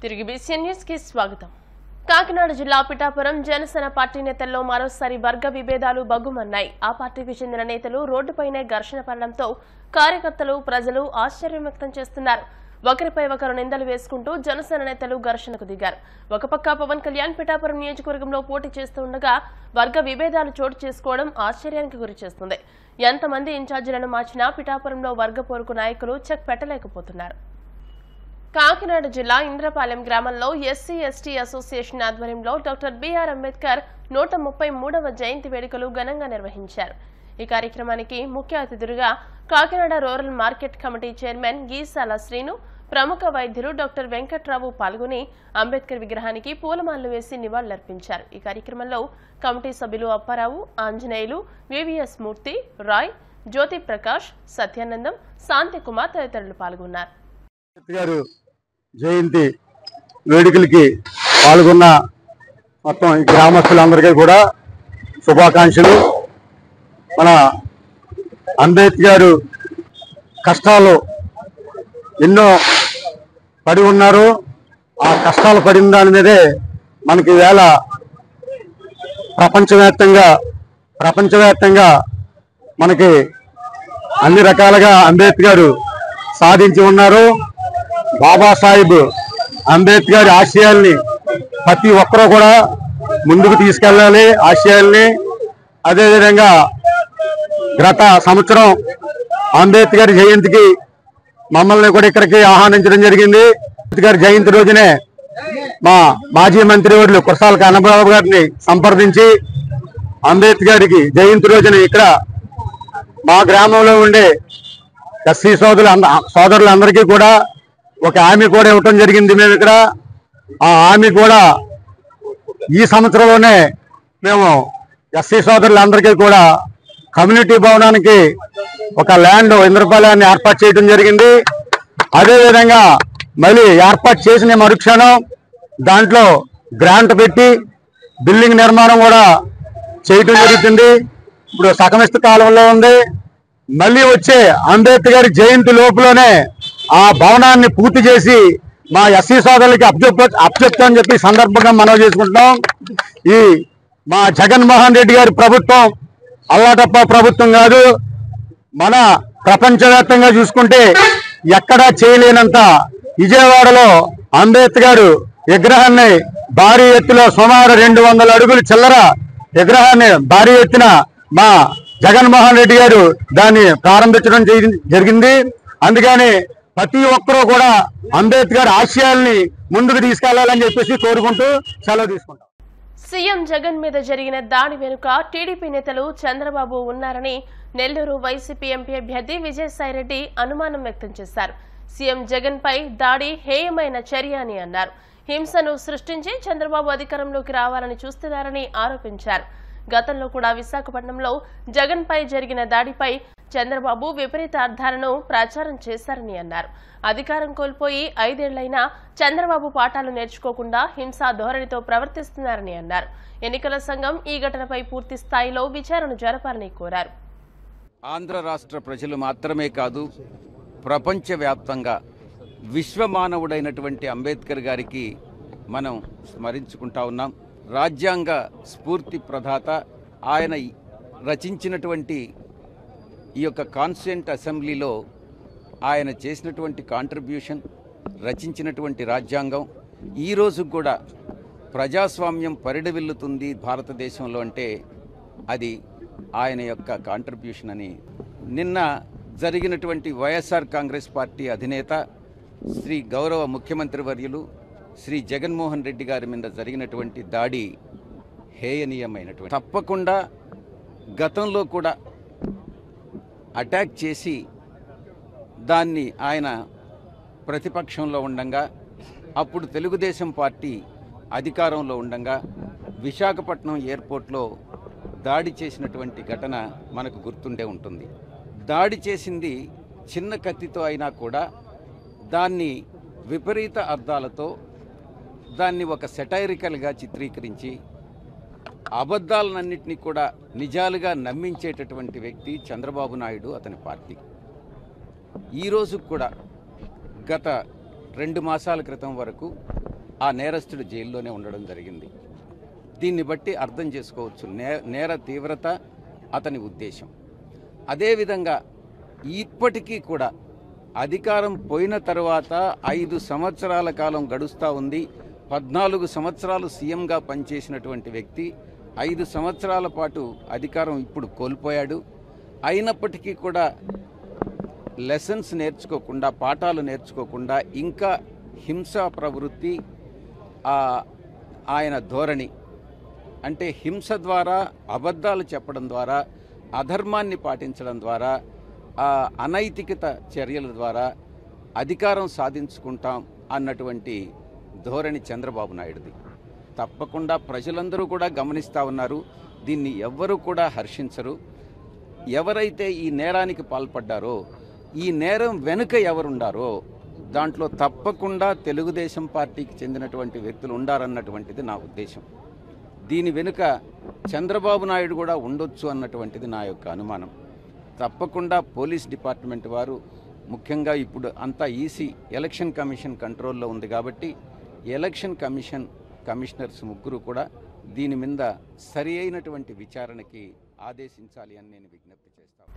తిరిగి BCN news కి స్వాగతం. కాకినాడ జిల్లా పిఠాపురం జనసేన పార్టీ నేతల్లో మరోసారి వర్గ విభేదాలు బగ్గుమన్నాయి. ఆ పార్టీకి చెందిన నేతలు రోడ్డుపైనే ఘర్షణ పడడంతో కార్యకర్తలు, ప్రజలు ఆశ్చర్యం వ్యక్తం చేస్తున్నారు. ఒకరిపై ఒకరు నిందలు వేసుకుంటూ జనసేన నేతలు ఘర్షణకు దిగారు. ఒక పక్క పవన్ కళ్యాణ్ పిఠాపురం నియోజకవర్గంలో పోటీ చేస్తుండగా వర్గ విభేదాలు చోటు చేసుకోవడం ఆశ్చర్యానికి గురిచేస్తుంది. ఎంతమంది ఇన్ఛార్జీలను మార్చినా పిఠాపురంలో వర్గ పోరుకు నాయకులు చెక్ పెట్టలేకపోతున్నారు. కాకినాడ జిల్లా ఇంద్రపాలెం గ్రామంలో ఎస్సీ ఎస్టీ అసోసియేషన్ ఆధ్వర్యంలో డాక్టర్ బిఆర్ అంబేద్కర్ 133వ జయంతి వేడుకలు ఘనంగా నిర్వహించారు. ఈ కార్యక్రమానికి ముఖ్య అతిథులుగా Kakinada rural market committee chairman Geesala Srinu, ప్రముఖ వైద్యులు డాక్టర్ వెంకట్రావు పాల్గొని అంబేద్కర్ విగ్రహానికి పూలమాలలు వేసి నివాళులర్పించారు. ఈ కార్యక్రమంలో కమిటీ సభ్యులు అప్పారావు, ఆంజనేయులు, వివిఎస్ మూర్తి, రాయ్, జ్యోతి ప్రకాష్, సత్యానందం, శాంతికుమార్ తదితరులు పాల్గొన్నారు. జయంతి వేడుకలకి పాల్గొన్న మొత్తం ఈ గ్రామస్తులందరికీ కూడా శుభాకాంక్షలు. మన అంబేద్కర్ కష్టాలు ఎన్నో పడి ఉన్నారు. ఆ కష్టాలు పడిన దాని మీదే మనకి వేళ ప్రపంచవ్యాప్తంగా మనకి అన్ని రకాలుగా అంబేద్కర్ సాధించి ఉన్నారు. బాబాసాహెబ్ అంబేద్కర్ ఆశయాల్ని ప్రతి ఒక్కరూ కూడా ముందుకు తీసుకెళ్ళాలి. ఆశయాల్ని అదేవిధంగా గత సంవత్సరం అంబేద్కర్ జయంతికి మమ్మల్ని కూడా ఇక్కడికి ఆహ్వానించడం జరిగింది. అంబేద్కర్ జయంతి రోజునే మా మాజీ మంత్రివర్యులు కురసాల కన్నబాబు గారిని సంప్రదించి అంబేద్కర్కి జయంతి రోజున ఇక్కడ మా గ్రామంలో ఉండే ఎస్సీ సోదరులందరికీ కూడా ఒక హామీ కూడా ఇవ్వటం జరిగింది. మేము ఇక్కడ ఆ హామీ కూడా ఈ సంవత్సరంలోనే మేము ఎస్సీ సోదరులందరికీ కూడా కమ్యూనిటీ భవనానికి ఒక ల్యాండ్ ఇంద్రపాలయాన్ని ఏర్పాటు చేయడం జరిగింది. అదేవిధంగా మళ్ళీ ఏర్పాటు చేసిన మరుక్షణం దాంట్లో గ్రాంట్ పెట్టి బిల్డింగ్ నిర్మాణం కూడా చేయటం జరుగుతుంది. ఇప్పుడు సకమిష్ట కాలంలో ఉంది. మళ్ళీ వచ్చే అంబేద్కర్ జయంతి లోపులోనే ఆ భవనాన్ని పూర్తి చేసి మా ఎస్సీ సోదరులకి అప్పచెప్తామని చెప్పి సందర్భంగా మనవి చేసుకుంటున్నాం. ఈ మా జగన్మోహన్ రెడ్డి గారి ప్రభుత్వం అల్లాటప్ప ప్రభుత్వం కాదు. మన ప్రపంచవ్యాప్తంగా చూసుకుంటే ఎక్కడా చేయలేనంత విజయవాడలో అంబేద్కర్ విగ్రహాన్ని భారీ ఎత్తులో సుమారు 200 అడుగులు చిల్లర విగ్రహాన్ని భారీ ఎత్తున మా జగన్మోహన్ రెడ్డి గారు దాన్ని ప్రారంభించడం జరిగింది. అందుకని ప్రతి ఒక్కరూ కూడా అంబేద్కర్ ఆశయాల్ని ముందుకు తీసుకెళ్లాలని చెప్పేసి కోరుకుంటూ సెలవు తీసుకుంటాం. సీఎం జగన్ మీద జరిగిన దాడి వెనుక టీడీపీ నేతలు చంద్రబాబు ఉన్నారని నెల్లూరు వైసీపీ ఎంపీ అభ్యర్థి విజయసాయిరెడ్డి అనుమానం వ్యక్తం చేశారు. సీఎం జగన్ పై దాడి హేయమైన చర్య అని అన్నారు. హింసను సృష్టించి చంద్రబాబు అధికారంలోకి రావాలని చూస్తున్నారని ఆరోపించారు. గతంలో కూడా విశాఖపట్నంలో జగన్ పై జరిగిన దాడిపై చంద్రబాబు విపరీత అర్థాలను ప్రచారం చేశారని అన్నారు. అధికారం కోల్పోయి 5 ఏళ్లైనా చంద్రబాబు పాఠాలు నేర్చుకోకుండా హింసా ధోరణితో ప్రవర్తిస్తున్నారని అన్నారు. ఎన్నికల సంఘం ఈ ఘటనపై పూర్తి స్థాయిలో విచారణ జరపాలని కోరారు. ఆంధ్ర రాష్ట్ర ప్రజలు మాత్రమే కాదు, ప్రపంచవ్యాప్తంగా విశ్వమానవుడైనటువంటి అంబేద్కర్ గారికి మనం స్మరించుకుంటా ఉన్నాం. రాజ్యాంగ స్ఫూర్తి ప్రదాత ఆయన రచించినటువంటి ఈ యొక్క కాన్స్టిట్యూంట్ అసెంబ్లీలో ఆయన చేసినటువంటి కాంట్రిబ్యూషన్, రచించినటువంటి రాజ్యాంగం ఈరోజు కూడా ప్రజాస్వామ్యం పరిడవిల్లుతుంది భారతదేశంలో అంటే అది ఆయన యొక్క కాంట్రిబ్యూషన్ అని నిన్న జరిగినటువంటి వైఎస్ఆర్ కాంగ్రెస్ పార్టీ అధినేత శ్రీ గౌరవ ముఖ్యమంత్రి వర్యులు శ్రీ జగన్మోహన్ రెడ్డి గారి మీద జరిగినటువంటి దాడి హేయనీయమైనటువంటి. తప్పకుండా గతంలో కూడా అటాక్ చేసి దాన్ని ఆయన ప్రతిపక్షంలో ఉండంగా, అప్పుడు తెలుగుదేశం పార్టీ అధికారంలో ఉండంగా విశాఖపట్నం ఎయిర్పోర్ట్లో దాడి చేసినటువంటి ఘటన మనకు గుర్తుండే ఉంటుంది. దాడి చేసింది చిన్న కత్తితో అయినా కూడా దాన్ని విపరీత అర్థాలతో దాన్ని ఒక సెటైరికల్గా చిత్రీకరించి అబద్ధాలన్నింటినీ కూడా నిజాలుగా నమ్మించేటటువంటి వ్యక్తి చంద్రబాబు నాయుడు, అతని పార్టీ. ఈరోజు కూడా గత 2 మాసాల క్రితం వరకు ఆ నేరస్తుడు జైల్లోనే ఉండడం జరిగింది. దీన్ని బట్టి అర్థం చేసుకోవచ్చు నేర తీవ్రత, అతని ఉద్దేశం. అదేవిధంగా ఇప్పటికీ కూడా అధికారం పోయిన తర్వాత 5 సంవత్సరాల కాలం గడుస్తూ ఉంది. 14 సంవత్సరాలు సీఎంగా పనిచేసినటువంటి వ్యక్తి 5 సంవత్సరాల పాటు అధికారం ఇప్పుడు కోల్పోయాడు. అయినప్పటికీ కూడా లెసన్స్ నేర్చుకోకుండా, పాఠాలు నేర్చుకోకుండా ఇంకా హింసా ప్రవృత్తి, ఆయన ధోరణి అంటే హింస ద్వారా, అబద్ధాలు చెప్పడం ద్వారా, అధర్మాన్ని పాటించడం ద్వారా, అనైతికత చర్యల ద్వారా అధికారం సాధించుకుంటాం అన్నటువంటి ధోరణి చంద్రబాబు నాయుడుది. తప్పకుండా ప్రజలందరూ కూడా గమనిస్తూ ఉన్నారు. దీన్ని ఎవ్వరూ కూడా హర్షించరు. ఎవరైతే ఈ నేరానికి పాల్పడ్డారో, ఈ నేరం వెనుక ఎవరుండారో దాంట్లో తప్పకుండా తెలుగుదేశం పార్టీకి చెందినటువంటి వ్యక్తులు ఉండారన్నటువంటిది నా ఉద్దేశం. దీని వెనుక చంద్రబాబు నాయుడు కూడా ఉండొచ్చు అన్నటువంటిది నా యొక్క అనుమానం. తప్పకుండా పోలీస్ డిపార్ట్మెంట్ వారు, ముఖ్యంగా ఇప్పుడు అంతా ఈసీ ఎలక్షన్ కమిషన్ కంట్రోల్లో ఉంది కాబట్టి ఎలక్షన్ కమిషనర్స్ ముగ్గురు కూడా దీని మీద సరి అయినటువంటి విచారణకి ఆదేశించాలి అని నేను విజ్ఞప్తి చేస్తాను.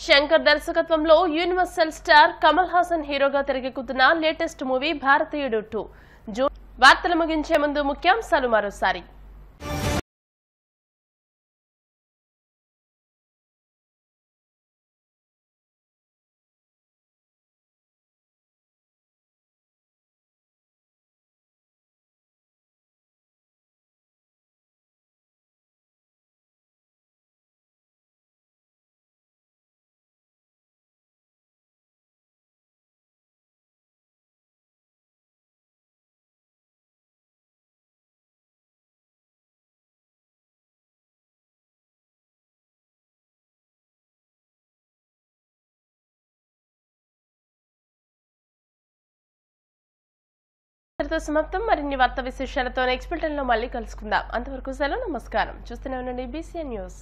శంకర్ దర్శకత్వంలో యూనివర్సల్ స్టార్ కమల్ హాసన్ హీరోగా తెరకెక్కుతున్న లేటెస్ట్ మూవీ భారతీయుడు 2. వార్తలు ముగించే ముందు ముఖ్యాంశాలు మరోసారి. సమాప్తం. మరిన్ని వార్తా విశేషాలతో నెక్స్ట్ బులెటిన్లో మళ్ళీ కలుసుకుందాం. అంతవరకు సెలవు. నమస్కారం. చూస్తూనే ఉండండి BCN న్యూస్.